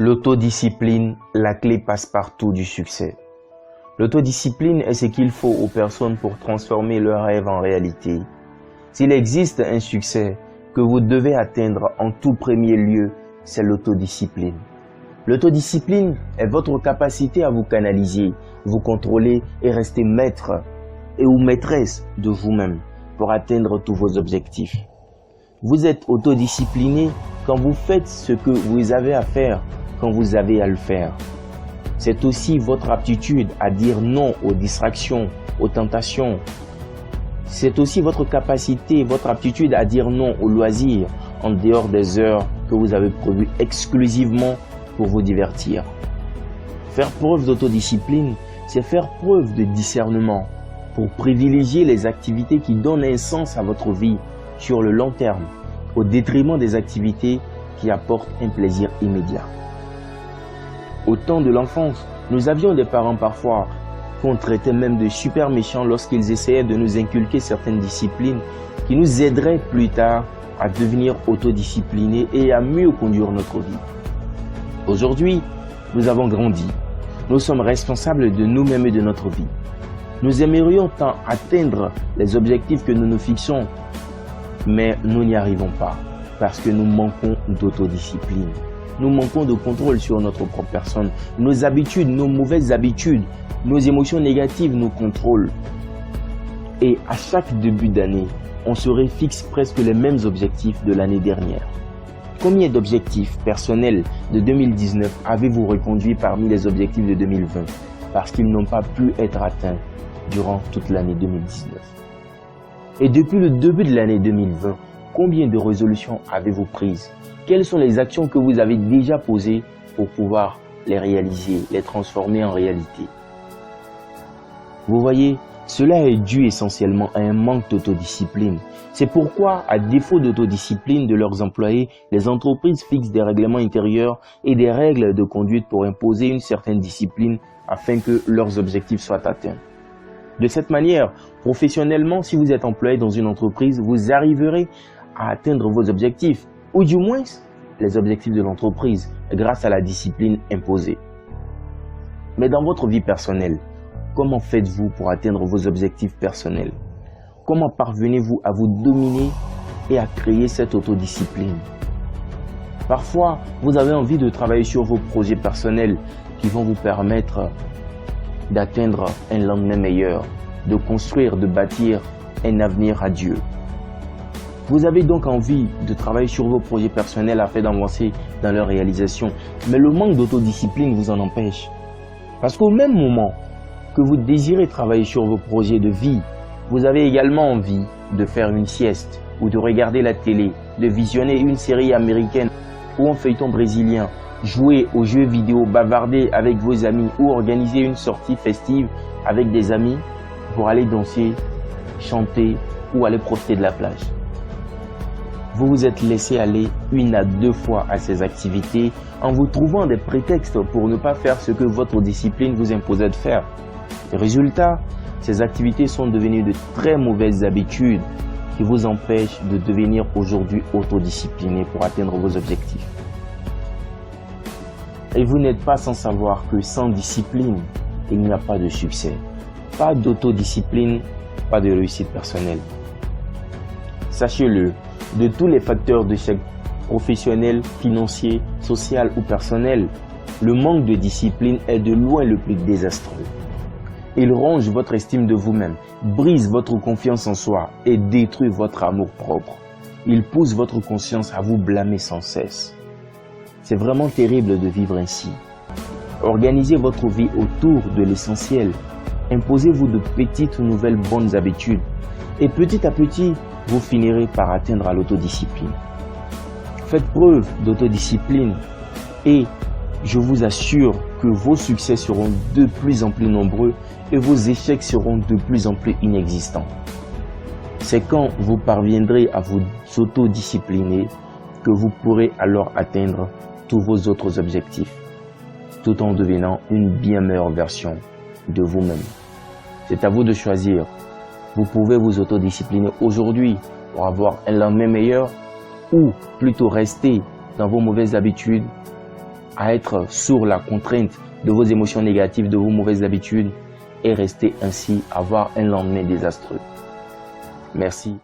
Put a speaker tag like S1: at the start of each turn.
S1: L'autodiscipline, la clé passe-partout du succès. L'autodiscipline est ce qu'il faut aux personnes pour transformer leurs rêves en réalité. S'il existe un succès que vous devez atteindre en tout premier lieu, c'est l'autodiscipline. L'autodiscipline est votre capacité à vous canaliser, vous contrôler et rester maître et ou maîtresse de vous-même pour atteindre tous vos objectifs. Vous êtes autodiscipliné quand vous faites ce que vous avez à faire, quand vous avez à le faire. C'est aussi votre aptitude à dire non aux distractions, aux tentations. C'est aussi votre capacité, votre aptitude à dire non aux loisirs en dehors des heures que vous avez prévues exclusivement pour vous divertir. Faire preuve d'autodiscipline, c'est faire preuve de discernement pour privilégier les activités qui donnent un sens à votre vie sur le long terme, au détriment des activités qui apportent un plaisir immédiat. Au temps de l'enfance, nous avions des parents parfois qu'on traitait même de super méchants lorsqu'ils essayaient de nous inculquer certaines disciplines qui nous aideraient plus tard à devenir autodisciplinés et à mieux conduire notre vie. Aujourd'hui, nous avons grandi. Nous sommes responsables de nous-mêmes et de notre vie. Nous aimerions tant atteindre les objectifs que nous nous fixons, mais nous n'y arrivons pas parce que nous manquons d'autodiscipline. Nous manquons de contrôle sur notre propre personne. Nos habitudes, nos mauvaises habitudes, nos émotions négatives nous contrôlent. Et à chaque début d'année, on se fixe presque les mêmes objectifs de l'année dernière. Combien d'objectifs personnels de 2019 avez-vous reconduits parmi les objectifs de 2020 parce qu'ils n'ont pas pu être atteints durant toute l'année 2019? Et depuis le début de l'année 2020, combien de résolutions avez-vous prises? Quelles sont les actions que vous avez déjà posées pour pouvoir les réaliser, les transformer en réalité? Vous voyez, cela est dû essentiellement à un manque d'autodiscipline. C'est pourquoi, à défaut d'autodiscipline de leurs employés, les entreprises fixent des règlements intérieurs et des règles de conduite pour imposer une certaine discipline afin que leurs objectifs soient atteints. De cette manière, professionnellement, si vous êtes employé dans une entreprise, vous arriverez à atteindre vos objectifs, ou du moins les objectifs de l'entreprise, grâce à la discipline imposée. Mais dans votre vie personnelle, comment faites-vous pour atteindre vos objectifs personnels? Comment parvenez-vous à vous dominer et à créer cette autodiscipline? Parfois, vous avez envie de travailler sur vos projets personnels qui vont vous permettre d'atteindre un lendemain meilleur, de construire, de bâtir un avenir radieux. Vous avez donc envie de travailler sur vos projets personnels afin d'avancer dans leur réalisation, mais le manque d'autodiscipline vous en empêche. Parce qu'au même moment que vous désirez travailler sur vos projets de vie, vous avez également envie de faire une sieste ou de regarder la télé, de visionner une série américaine ou un feuilleton brésilien, jouer aux jeux vidéo, bavarder avec vos amis ou organiser une sortie festive avec des amis pour aller danser, chanter ou aller profiter de la plage. Vous vous êtes laissé aller 1 à 2 fois à ces activités en vous trouvant des prétextes pour ne pas faire ce que votre discipline vous imposait de faire. Résultat, ces activités sont devenues de très mauvaises habitudes qui vous empêchent de devenir aujourd'hui autodiscipliné pour atteindre vos objectifs. Et vous n'êtes pas sans savoir que sans discipline, il n'y a pas de succès. Pas d'autodiscipline, pas de réussite personnelle. Sachez-le, de tous les facteurs d'échec professionnel, financier, social ou personnel, le manque de discipline est de loin le plus désastreux. Il ronge votre estime de vous-même, brise votre confiance en soi et détruit votre amour propre. Il pousse votre conscience à vous blâmer sans cesse. C'est vraiment terrible de vivre ainsi. Organisez votre vie autour de l'essentiel. Imposez-vous de petites nouvelles bonnes habitudes. Et petit à petit, vous finirez par atteindre l'autodiscipline. Faites preuve d'autodiscipline et je vous assure que vos succès seront de plus en plus nombreux et vos échecs seront de plus en plus inexistants. C'est quand vous parviendrez à vous autodiscipliner que vous pourrez alors atteindre tous vos autres objectifs, tout en devenant une bien meilleure version de vous-même. C'est à vous de choisir. Vous pouvez vous autodiscipliner aujourd'hui pour avoir un lendemain meilleur ou plutôt rester dans vos mauvaises habitudes à être sous la contrainte de vos émotions négatives, de vos mauvaises habitudes et rester ainsi, avoir un lendemain désastreux. Merci.